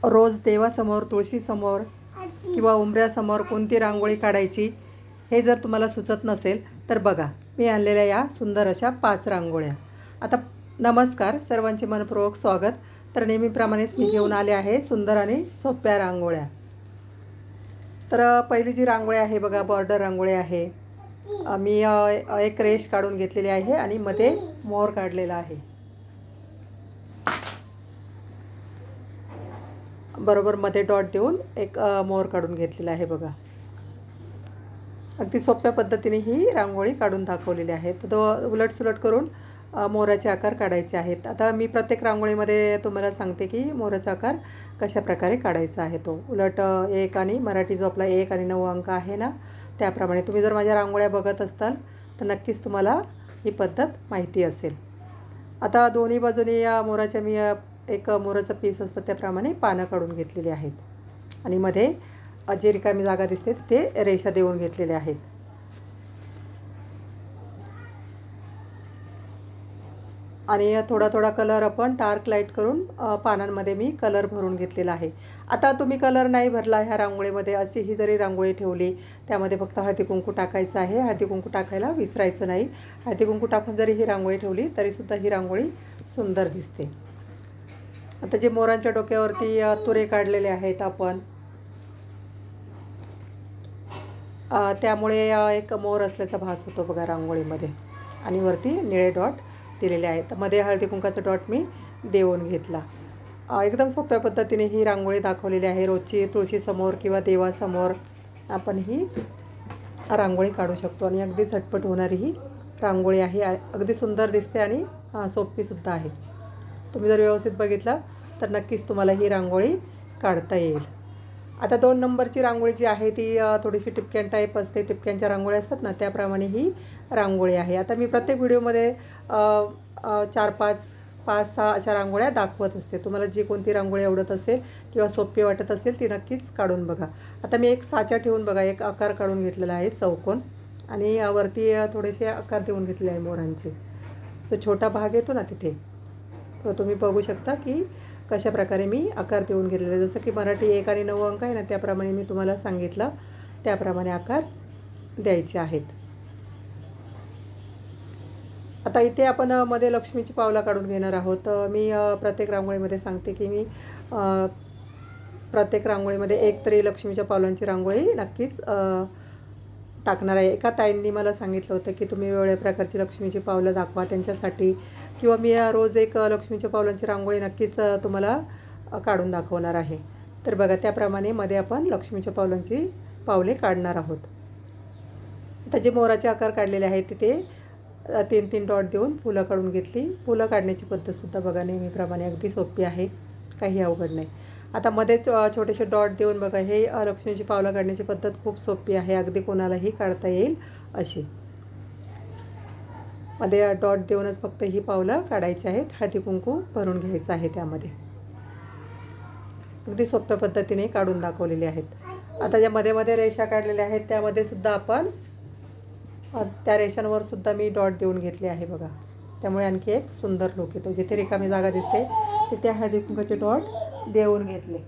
रोज देवासमोर, तुळशीसमोर किंवा उंबऱ्यासमोर कोणती रांगोळी काढायची हे जर तुम्हाला सुचत नसेल तर बघा, मी आणलेल्या या सुंदर अशा 5 रांगोळ्या. आता नमस्कार, सर्वांचे मनपूर्वक स्वागत. तर नेहमीप्रमाणेच मी घेऊन आले आहे सुंदर आणि सोप्या रांगोळ्या. तर पहिली जी रांगोळी आहे बघा, बॉर्डर रांगोळी आहे. मी एक रेष काढून घेतलेली आहे आणि मध्ये मोर काढलेला आहे. बरोबर मध्ये डॉट देऊन एक मोर काढून घेतलेला आहे बघा. अगदी सोप्या पद्धतीने ही रांगोळी काढून दाखवलेली आहे. तर तो उलटसुलट करून मोराचे आकार काढायचे आहेत. आता मी प्रत्येक रांगोळीमध्ये तुम्हाला सांगते की मोराचा आकार कशा प्रकारे काढायचा आहे. तो उलट 1 आणि मराठी जो आपला 1 आणि 9 अंक आहे ना, त्याप्रमाणे तुम्ही जर माझ्या रांगोळ्या बघत असाल तर नक्कीच तुम्हाला ही पद्धत माहिती असेल. आता दोन्ही बाजूनी या मोराच्या मी एक मोराचं पीस असतं त्याप्रमाणे पानं काढून घेतलेली आहेत आणि मध्ये जी रिकामी जागा दिसते ते रेषा देऊन घेतलेल्या आहेत. आणि थोडा थोडा कलर आपण डार्क लाईट करून पानांमध्ये मी कलर भरून घेतलेला आहे. आता तुम्ही कलर नाही भरला ह्या रांगोळीमध्ये, अशी ही जरी रांगोळी ठेवली, त्यामध्ये फक्त हळदी कुंकू टाकायचं आहे. हळदी कुंकू टाकायला विसरायचं नाही. हळदी कुंकू टाकून जरी ही रांगोळी ठेवली तरीसुद्धा ही रांगोळी सुंदर दिसते. आता जे मोरांच्या डोक्यावरती तुरे काढलेले आहेत आपण, त्यामुळे एक मोर असल्याचा भास होतो बघा रांगोळीमध्ये. आणि वरती निळे डॉट दिलेले आहेत. मध्ये हळदी कुंकाचा डॉट मी देऊन घेतला. एकदम सोप्या पद्धतीने ही रांगोळी दाखवलेली आहे. रोजची तुळशीसमोर किंवा देवासमोर आपण ही रांगोळी काढू शकतो आणि अगदी झटपट होणारी ही रांगोळी आहे. अगदी सुंदर दिसते आणि सोपीसुद्धा आहे. तुम्ही जर व्यवस्थित बघितलं तर नक्कीच तुम्हाला ही रांगोळी काढता येईल. आता 2 नंबरची रांगोळी जी आहे ती थोडीशी टिपक्यां टाईप असते. टिपक्यांच्या रांगोळ्या असतात ना, त्याप्रमाणे ही रांगोळी आहे. आता मी प्रत्येक व्हिडिओमध्ये 4-5-6 अशा रांगोळ्या दाखवत असते. तुम्हाला जी कोणती रांगोळी आवडत असेल किंवा सोपी वाटत असेल ती नक्कीच काढून बघा. आता मी एक साचा ठेवून बघा एक आकार काढून घेतलेला आहे चौकोन आणि वरती थोडेसे आकार देऊन घेतले आहे मोरांचे. जो छोटा भाग येतो ना तिथे तो तुम्ही बघू शकता की कशा प्रकारे मी आकार देऊन घेतलेले. जसं की मराठी 1 आणि 9 अंक आहे ना, त्याप्रमाणे मी तुम्हाला सांगितलं त्याप्रमाणे आकार द्यायचे आहेत. आता इथे आपण मध्ये लक्ष्मीची पावलं काढून घेणार आहोत. मी प्रत्येक रांगोळीमध्ये सांगते की मी प्रत्येक रांगोळीमध्ये एक तरी लक्ष्मीच्या पावलांची रांगोळी नक्कीच टाकणार आहे. एका ताईंनी मला सांगितलं होतं की तुम्ही वेगवेगळ्या प्रकारची लक्ष्मीची पावलं दाखवा त्यांच्यासाठी, किंवा मी रोज एक लक्ष्मीच्या पावलांची रांगोळी नक्कीच तुम्हाला काढून दाखवणार आहे. तर बघा, त्याप्रमाणे मध्ये आपण लक्ष्मीच्या पावलांची पावले काढणार आहोत. आता जे मोराचे आकार काढलेले आहेत तिथे 3-3 डॉट देऊन फुलं काढून घेतली. फुलं काढण्याची पद्धतसुद्धा बघा नेहमीप्रमाणे अगदी सोपी आहे, काही अवघड नाही. आता मध्ये छोटेसे डॉट देऊन बघा, हे लक्ष्मीची पावलं काढण्याची पद्धत खूप सोपी आहे, अगदी कोणालाही काढता येईल अशी. मध्ये डॉट देऊनच फक्त ही पावलं काढायची आहेत. हळदी कुंकू भरून घ्यायचं आहे त्यामध्ये. अगदी सोप्या पद्धतीने काढून दाखवलेली आहेत. आता ज्या मध्ये मध्ये रेषा काढलेल्या आहेत त्यामध्ये सुद्धा आपण त्या रेषांवर सुद्धा मी डॉट देऊन घेतले आहे बघा. त्यामुळे आणखी एक सुंदर लुक येतो. जिथे रिकामी जागा दिसते तिथे हळदी कुंकाचे डॉट देऊन घेतले.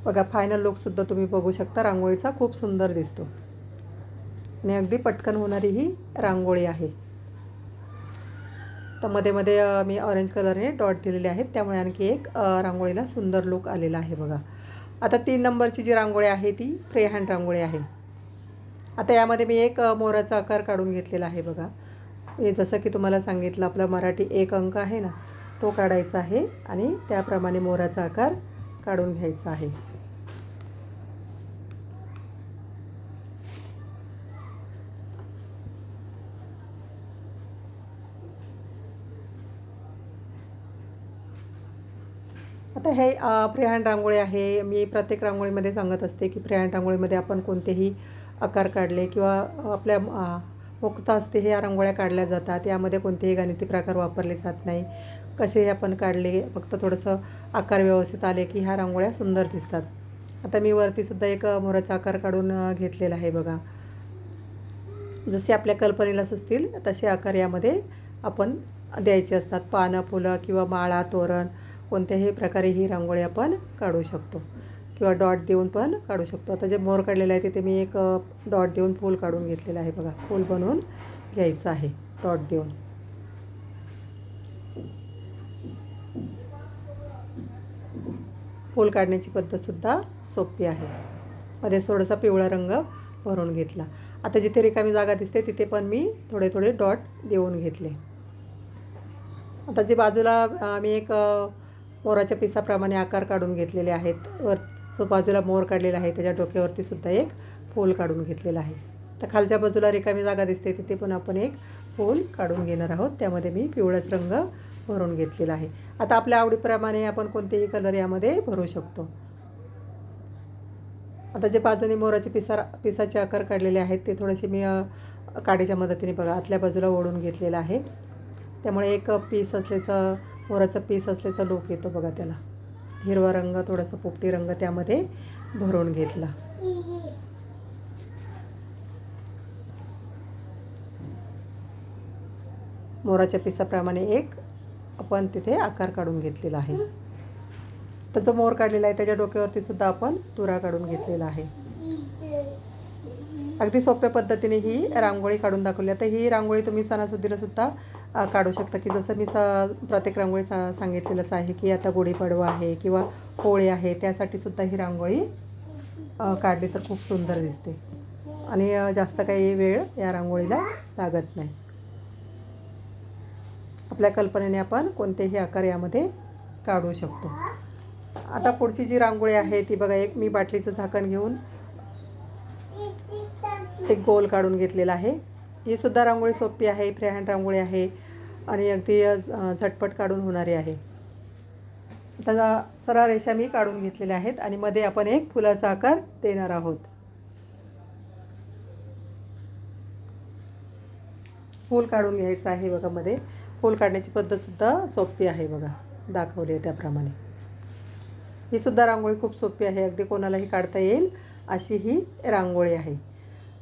बघा, फायनल लुकसुद्धा तुम्ही बघू शकता. रांगोळीचा खूप सुंदर दिसतो आणि अगदी पटकन होणारी ही रांगोळी आहे. तर मध्ये मध्ये मी ऑरेंज कलरने डॉट दिलेले आहेत, त्यामुळे आणखी एक रांगोळीला सुंदर लुक आलेला आहे बघा. आता 3 नंबरची जी रांगोळी आहे ती फ्री हँड रांगोळी आहे. आता यामध्ये मी एक मोराचा आकार काढून घेतलेला आहे बघा. हे जसं की तुम्हाला सांगितलं, आपला मराठी 1 अंक आहे ना, तो काढायचा आहे आणि त्याप्रमाणे मोराचा आकार काढून घ्यायचा आहे. आता हे फ्री हँड रांगोळी आहे. मी प्रत्येक रांगोळीमध्ये सांगत असते की फ्री हँड रांगोळीमध्ये आपण कोणतेही आकार काढले किंवा आपल्या मुक्ता असते हे या रांगोळ्या काढल्या जातात. यामध्ये कोणतेही गणिती प्रकार वापरले जात नाही. कसेही आपण काढले, फक्त थोडंसं आकार व्यवस्थित आले की ह्या रांगोळ्या सुंदर दिसतात. आता मी वरतीसुद्धा एक मोराचा आकार काढून घेतलेला आहे बघा. जसे आपल्या कल्पनेला सुचतील तसे आकार यामध्ये आपण द्यायचे असतात. पानं, फुलं किंवा माळा, तोरण कोणत्याही प्रकारे ही रांगोळी आपण काढू शकतो किंवा डॉट देऊन पण काढू शकतो. आता जे मोर काढलेलं आहे तिथे मी एक डॉट देऊन फूल काढून घेतलेलं आहे बघा. फूल बनवून घ्यायचं आहे डॉट देऊन. फूल काढण्याची पद्धतसुद्धा सोपी आहे. मध्ये थोडासा पिवळा रंग भरून घेतला. आता जिथे रिकामी जागा दिसते तिथे पण मी थोडे थोडे डॉट देऊन घेतले. आता जे बाजूला मी एक मोराच्या पिसाप्रमाणे आकार काढून घेतलेले आहेत. बाजूला मोर काढलेला आहे त्याच्या डोक्यावरती सुद्धा एक फूल काढून घेतलेला आहे. तर खालच्या बाजूला रिकामी जागा दिसते तिथे पण आपण एक फूल काढून घेणार आहोत. त्यामध्ये मी पिवळाच रंग भरून घेतलेला आहे. आता आपल्या आवडीप्रमाणे आपण कोणतेही कलर यामध्ये भरू शकतो. आता जे बाजूने मोराचे पिसाचे आकार काढलेले आहेत ते थोडेसे मी काडीच्या मदतीने बघा आतल्या बाजूला ओढून घेतलेलं आहे. त्यामुळे एक पीस असल्याचं मोराचं पीस असल्याचा लूक येतो बघा त्याला. हिरवा रंग, थोडासा पोपटी रंग त्यामध्ये भरून घेतला. मोराच्या पिसाप्रमाणे एक आपण तिथे आकार काढून घेतलेला आहे. तर जो मोर काढलेला आहे त्याच्या डोक्यावरती सुद्धा आपण तुरा काढून घेतलेला आहे. अगदी सोप्या पद्धतीने ही रांगोळी काढून दाखवली. आता ही रांगोळी तुम्ही सणासुदीला सुद्धा काढू शकता की जसं मी प्रत्येक रांगोळी सांगितलेलंच आहे की आता गुढीपाडवा आहे किंवा होळी आहे त्यासाठी सुद्धा ही रांगोळी काढली तर खूप सुंदर दिसते आणि जास्त काही वेळ या रांगोळीला लागत नाही. आपल्या कल्पनेने आपण कोणतेही आकार यामध्ये काढू शकतो. आता पुढची जी रांगोळी आहे ती बघा. एक मी बाटलीचं झाकण घेऊन एक गोल काढून घेतलेला आहे. ही सुद्धा रांगोळी सोपी आहे. फ्री हँड रांगोळी आहे आणि अगदी झटपट काढून होणारी आहे. आता सरळ रेषा मी काढून घेतलेल्या आहेत आणि मध्ये आपण एक फुलाचा आकार देणार आहोत. फूल काढून घ्यायचं आहे बघा. मध्ये फूल काढण्याची पद्धतसुद्धा सोपी आहे बघा, दाखवली आहे त्याप्रमाणे. ही सुद्धा रांगोळी खूप सोपी आहे. अगदी कोणालाही काढता येईल अशी ही रांगोळी आहे.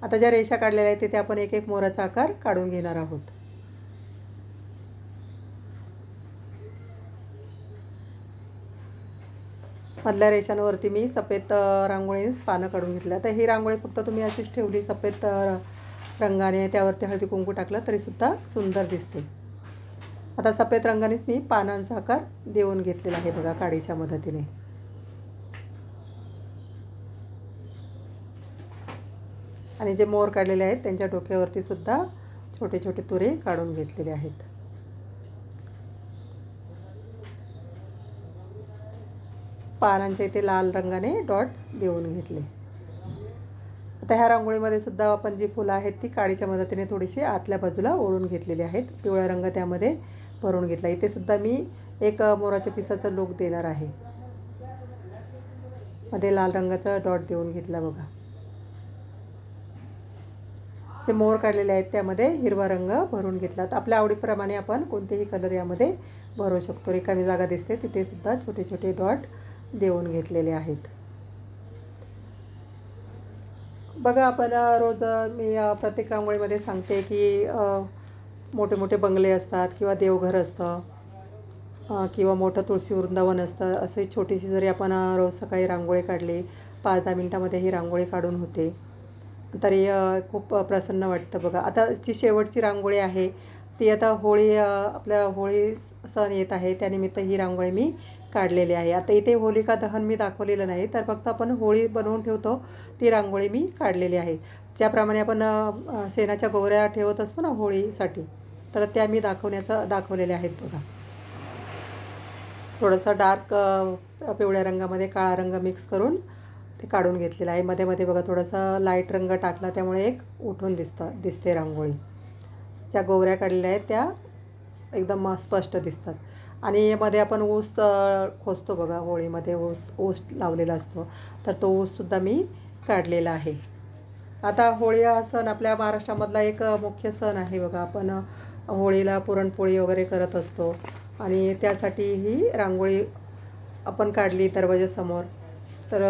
आता ज्या रेषा काढलेल्या आहेत तिथे आपण एक एक मोराचा आकार काढून घेणार आहोत. मधल्या रेषांवरती मी सफेद रांगोळी पानं काढून घेतली. आता ही रांगोळी फक्त तुम्ही अशीच ठेवली सफेद रंगाने, त्यावरती हळदी कुंकू टाकलं तरीसुद्धा सुंदर दिसते. आता सफेद रंगानेच मी पानांचा आकार देऊन घेतलेला आहे बघा काडीच्या मदतीने. आणि जे मोर काढलेले आहेत त्यांच्या डोक्यावरती सुद्धा छोटे छोटे तुरे काढून घेतलेले आहेत. पानांच्या इथे लाल रंगाने डॉट देऊन घेतले. आता ह्या रांगोळीमध्ये सुद्धा आपण जी फुलं आहेत ती काडीच्या मदतीने थोडीशी आतल्या बाजूला ओढून घेतलेली आहेत. पिवळा रंग त्यामध्ये भरून घेतला. इथे सुद्धा मी एक मोराच्या पिसाचा लूक देणार आहे. मध्ये लाल रंगाचा डॉट देऊन घेतला बघा. जे मोर काढलेले आहेत त्यामध्ये हिरवा रंग भरून घेतला. तर आपल्या आवडीप्रमाणे आपण कोणतेही कलर यामध्ये भरू शकतो. रिकामी जागा दिसते तिथे सुद्धा छोटे छोटे डॉट देऊन घेतलेले आहेत बघा. आपण रोज मी प्रत्येक रांगोळीमध्ये सांगते की मोठे मोठे बंगले असतात किंवा देवघर असतं किंवा मोठं तुळशी वृंदावन असतं. असे छोटीशी जरी आपण रोज सकाळी रांगोळी काढली 5-10 मिनटामध्ये ही रांगोळी काढून होते तरी खूप प्रसन्न वाटतं बघा. आता जी शेवटची रांगोळी आहे ती आता होळी आपल्या होळी सण येत आहे त्यानिमित्त ही रांगोळी मी काढलेली आहे. आता इथे होलिका दहन मी दाखवलेलं नाही तर फक्त आपण होळी बनवून ठेवतो ती रांगोळी मी काढलेली आहे. ज्याप्रमाणे आपण शेणाच्या गोवऱ्या ठेवत असतो ना होळीसाठी तर त्या मी दाखवलेल्या आहेत बघा. थोडंसं डार्क पिवळ्या रंगामध्ये काळा रंग मिक्स करून ते काढून घेतलेलं आहे. मध्ये मध्ये बघा थोडासा लाईट रंग टाकला त्यामुळे एक उठून दिसते रांगोळी. ज्या गोवऱ्या काढलेल्या आहेत त्या एकदम स्पष्ट दिसतात. आणि मध्ये आपण ऊस खोसतो बघा. होळीमध्ये ऊस लावलेला असतो तर तो ऊससुद्धा मी काढलेला आहे. आता होळी हा सण आपल्या महाराष्ट्रामधला एक मुख्य सण आहे बघा. आपण होळीला पुरणपोळी वगैरे करत असतो आणि त्यासाठी ही रांगोळी आपण काढली दरवाजासमोर तर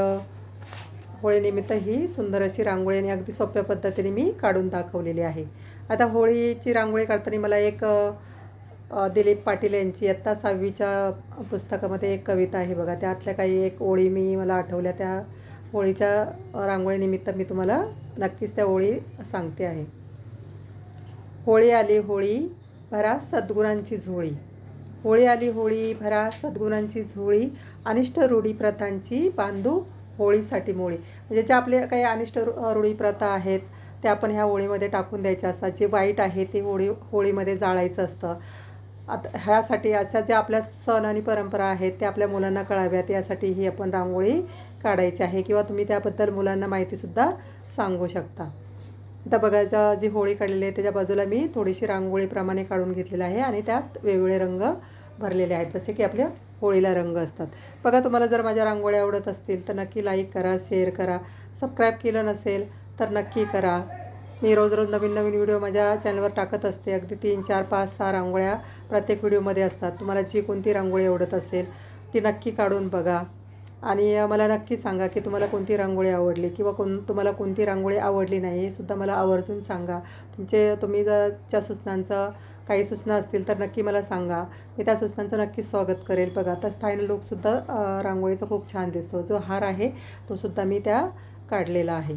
होळीनिमित्त ही सुंदर अशी रांगोळी आणि अगदी सोप्या पद्धतीने मी काढून दाखवलेली आहे. आता होळीची रांगोळी काढताना मला एक दिलीप पाटील यांची इयत्ता 6वीच्या पुस्तकामध्ये एक कविता आहे बघा. त्यातल्या काही एक ओळी मला आठवल्या. त्या होळीच्या रांगोळीनिमित्त मी तुम्हाला नक्कीच त्या ओळी सांगते आहे. होळी आली होळी भरा सद्गुणांची झोळी. होळी आली होळी भरा सद्गुणांची झोळी. अनिष्ट रूढी प्रथांची बांधू होळीसाठी मोळी. म्हणजे ज्या आपल्या काही अनिष्ट रूढी प्रथा आहेत त्या आपण ह्या होळीमध्ये टाकून द्यायच्या असतात. जे वाईट आहे ते होळीमध्ये जाळायचं असतं. आता ह्यासाठी अशा ज्या आपल्या सण आणि परंपरा आहेत त्या आपल्या मुलांना कळाव्यात यासाठी ही आपण रांगोळी काढायची आहे, किंवा तुम्ही त्याबद्दल मुलांना माहितीसुद्धा सांगू शकता. आता बघा जी होळी काढलेली आहे त्याच्या बाजूला मी थोडीशी रांगोळीप्रमाणे काढून घेतलेलं आहे आणि त्यात वेगवेगळे रंग भरलेले आहेत जसे की आपल्या होळीला रंग असतात. बघा, तुम्हाला जर माझ्या रांगोळ्या आवडत असतील तर नक्की लाईक करा, शेअर करा. सबस्क्राईब केलं नसेल तर नक्की करा. मी रोज नवीन नवीन व्हिडिओ माझ्या चॅनलवर टाकत असते. अगदी 3, 4, 5, 6 रांगोळ्या प्रत्येक व्हिडिओमध्ये असतात. तुम्हाला जी कोणती रांगोळी आवडत असेल ती नक्की काढून बघा आणि मला नक्की सांगा की तुम्हाला कोणती रांगोळी आवडली किंवा तुम्हाला कोणती रांगोळी आवडली नाही हे सुद्धा मला आवर्जून सांगा. तुम्ही जर सूचनांचं काही सूचना असतील तर नक्की मला सांगा. मी त्या सूचनांचं नक्कीच स्वागत करेल. बघा, तर फायनल लुकसुद्धा रांगोळीचा खूप छान दिसतो. जो हार आहे तो सुद्धा मी त्या काढलेला आहे.